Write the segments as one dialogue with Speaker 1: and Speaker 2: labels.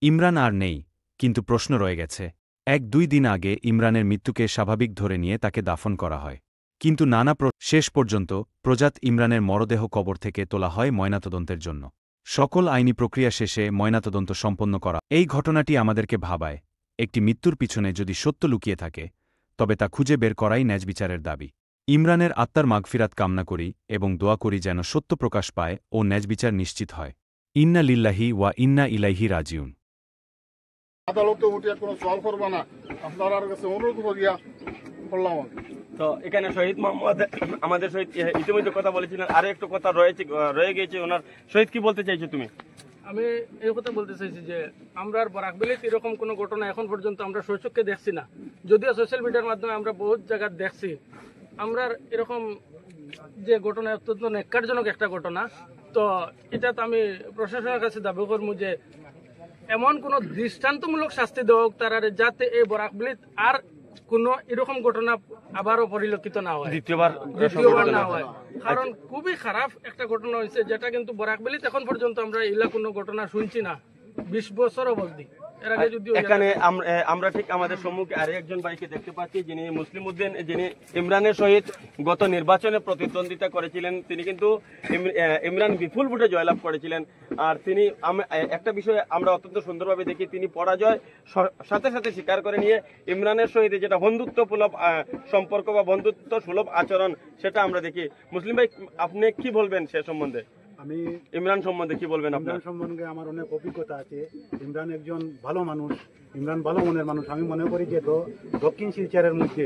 Speaker 1: ইমরান আর নেই, কিন্তু প্রশ্ন রয়ে গেছে। 1-2 দিন আগে ইমরানের মৃত্যুকে স্বাভাবিক ধরে নিয়ে তাকে দাফন করা হয়। কিন্তু শেষ পর্যন্ত প্রজাত ইমরানের মরদেহ কবর থেকে তোলা হয় ময়নাতদন্তের জন্য। সকল আইনি প্রক্রিয়া শেষে ময়নাতদন্ত সম্পন্ন করা। এই ঘটনাটি আমাদেরকে ভাবায়, একটি মৃত্যুর পিছনে যদি সত্য লুকিয়ে থাকে, তবে তা খুঁজে বের করাই ন্যায়বিচারের দাবি। ইমরানের আত্মার মাগফিরাত কামনা করি এবং দোয়া করি যেন সত্য প্রকাশ পায় ও ন্যায়বিচার নিশ্চিত হয়। ইন্না লিল্লাহি ওয়া ইন্না ইলাইহি রাজিউন।
Speaker 2: আদালতে উঠিয়া কোনো সওয়াল করবা না, আপনার কাছে অনুরোধ করিয়া করলাম।
Speaker 3: তো এখানে শহীদ মোহাম্মদ আমাদের সহিত ইতিমধ্যে কথা বলেছিলেন, আরো একটু কথা রয়ে গেছে ওনার শহীদ, কি বলতে চাইছো তুমি?
Speaker 4: আমি এই কথা বলতে চাইছি যে আমরা বরাকবেলিতে এরকম কোনো ঘটনা এখন পর্যন্ত আমরা স্বচক্ষে দেখছি না, যদিও সোশ্যাল মিডিয়ার মাধ্যমে আমরা বহুত জায়গা দেখছি। আমরা এরকম যে ঘটনা অত্যন্ত ন্যাক্কারজনক একটা ঘটনা, তো এটা তো আমি প্রশাসনের কাছে দাবি করবো যে এমন কোনো দৃষ্টান্তমূলক শাস্তি দেওয়া হোক তারা, যাতে এই বরাকবেলিত আর কোনো এরকম ঘটনা আবারও পরিলক্ষিত না হয়, দ্বিতীয়বার না হয়। কারণ খুবই খারাপ একটা ঘটনা হয়েছে, যেটা কিন্তু বরাকবেলিতে এখন পর্যন্ত আমরা এগুলা কোনো ঘটনা শুনছি না 20 বছর অবধি।
Speaker 3: এখানে আমরা ঠিক আমাদের সম্মুখে আরো একজন ভাইকে দেখতে পাচ্ছি, যিনি মুসলিম উদ্দিন, যিনি ইমরানের সহিত গত নির্বাচনে প্রতিদ্বন্দ্বিতা করেছিলেন। তিনি কিন্তু ইমরান বিপুল ভোটে জয়লাভ করেছিলেন। আর তিনি একটা বিষয়ে আমরা অত্যন্ত সুন্দরভাবে দেখি, তিনি পরাজয় সাথে সাথে স্বীকার করে নিয়ে ইমরানের সহিত যেটা বন্ধুত্বসুলভ সম্পর্ক বা বন্ধুত্ব সুলভ আচরণ, সেটা আমরা দেখি। মুসলিম ভাই, আপনি কি বলবেন সে সম্বন্ধে?
Speaker 5: আমি
Speaker 3: ইমরান সম্বন্ধে কি বলবেন?
Speaker 5: ইমরান সম্বন্ধে আমার অনেক অভিজ্ঞতা আছে। ইমরান একজন ভালো মানুষ, ইমরান ভালো মনের মানুষ। আমি মনে করি যে দক্ষিণ শিলচরের মধ্যে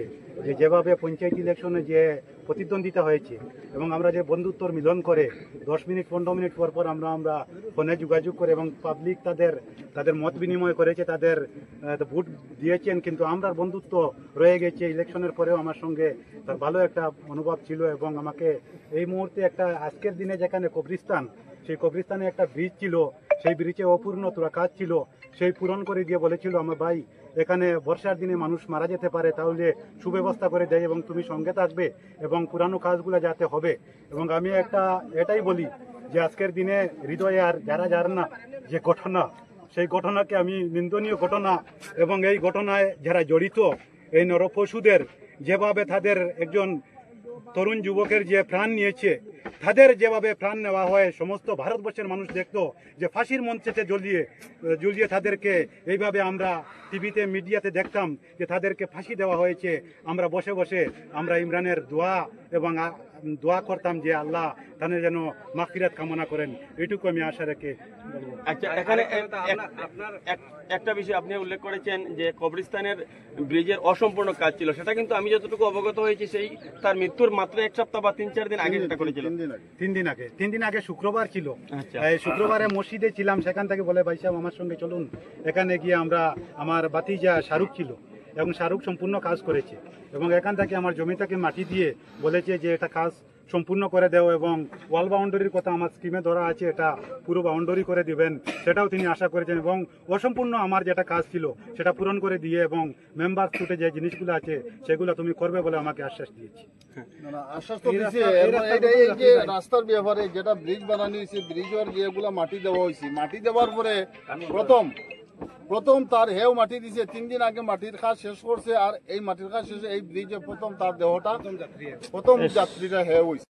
Speaker 5: যেভাবে পঞ্চায়েত ইলেকশনে যে প্রতিদ্বন্দ্বিতা হয়েছে এবং আমরা যে বন্ধুত্বর মিলন করে 10 মিনিট 15 মিনিট পর পর আমরা ফোনে যোগাযোগ করে এবং পাবলিক তাদের মত বিনিময় করেছে, তাদের ভোট দিয়েছেন, কিন্তু আমরা বন্ধুত্ব রয়ে গেছে। ইলেকশনের পরেও আমার সঙ্গে তার ভালো একটা অনুভব ছিল এবং আমাকে এই মুহূর্তে একটা আজকের দিনে যেখানে কবরিস্তান, সেই কবরিস্তানে একটা ব্রিজ ছিল, সেই ব্রিজে অপূর্ণ তোরা কাজ ছিল, সেই পূরণ করে দিয়ে বলেছিল আমার ভাই এখানে বর্ষার দিনে মানুষ মারা যেতে পারে, তাহলে সুব্যবস্থা করে দেয় এবং তুমি সঙ্গে থাকবে এবং পুরানো কাজগুলো যাতে হবে। এবং আমি এটাই বলি যে আজকের দিনে হৃদয়ে আর যারা না যে ঘটনা, সেই ঘটনাকে আমি নিন্দনীয় ঘটনা এবং এই ঘটনায় যারা জড়িত, এই নরপশুদের যেভাবে তাদের একজন তরুণ যুবকের যে প্রাণ নিয়েছে, তাদের যেভাবে প্রাণ নেওয়া হয়, সমস্ত ভারতবর্ষের মানুষ দেখতো যে ফাঁসির মঞ্চেতে ঝুলিয়ে তাদেরকে এইভাবে আমরা টিভিতে মিডিয়াতে দেখতাম যে তাদেরকে ফাঁসি দেওয়া হয়েছে। আমরা বসে বসে আমরা ইমরানের দোয়া করতাম যে আল্লাহ তাদের যেন মাগফিরাত কামনা করেন, এইটুকু আমি আশা রেখে।
Speaker 3: আচ্ছা, এখানে একটা বিষয় আপনি উল্লেখ করেছেন যে কবরস্থানের ব্রিজের অসম্পূর্ণ কাজ ছিল, সেটা কিন্তু আমি যতটুকু অবগত হয়েছি সেই তার মৃত্যুর মাত্র 1 সপ্তাহ বা 3-4 দিন আগে সেটা করেছিল।
Speaker 5: 3 দিন আগে শুক্রবার ছিল। শুক্রবারে মসজিদে ছিলাম, সেখান থেকে বলে ভাই সাহেব আমার সঙ্গে চলুন, এখানে গিয়ে আমার ভাতিজা শাহরুখ ছিল এবং শাহরুখ সম্পূর্ণ কাজ করেছে এবং এখান থেকে আমার জমিটাকে মাটি দিয়ে বলেছে যে এটা কাজ সম্পূর্ণ করে দেও এবং ওয়াল বাউন্ডারির কথা আমার স্কিমে ধরা আছে, এটা পুরো বাউন্ডারি করে দিবেন, সেটাও তিনি আশা করেছেন এবং অসম্পূর্ণ আমার যেটা কাজ ছিল সেটা পূরণ করে দিয়ে এবং মেম্বার ফুটে যে জিনিসগুলো আছে সেগুলো তুমি করবে বলে আমাকে আশ্বাস দিয়েছি।
Speaker 2: আশ্বাস তো দিয়েছে। রাস্তার ব্যাপারে যেটা ব্রিজ বানানো হয়েছে, ব্রিজের যেগুলা মাটি দেওয়া হয়েছে, মাটি দেওয়ার পরে প্রথম তার হেও মাটি দিছে, 3 দিন আগে মাটির কাজ শেষ করছে। আর এই মাটির কাজ শেষে এই ব্রিজে প্রথম তার দেহটা প্রথম যাত্রীরা হেও হয়েছে।